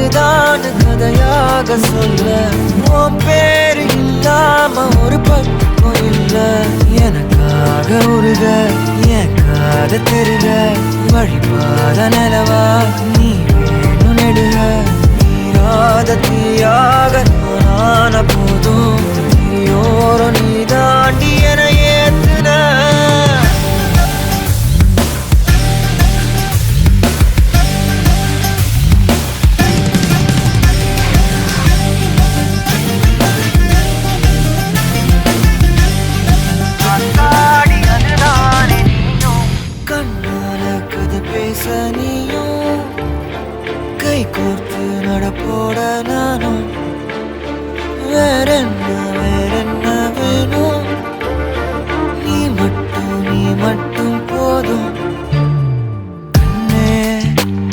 இதுதான் கதையாக சொல்ல உன் பேரு இல்லாம ஒரு பக்கம் இல்ல எனக்காக உருக என் காத தெருக வழிபாத நிலவா நீ வேணும் நெடுக நீராத தீயாக நானான போதும் நீயோரம் நீ தாண்டி என ஏத்துன நீயும் கை கோர்த்து நடப்போட நானும் வேற என்ன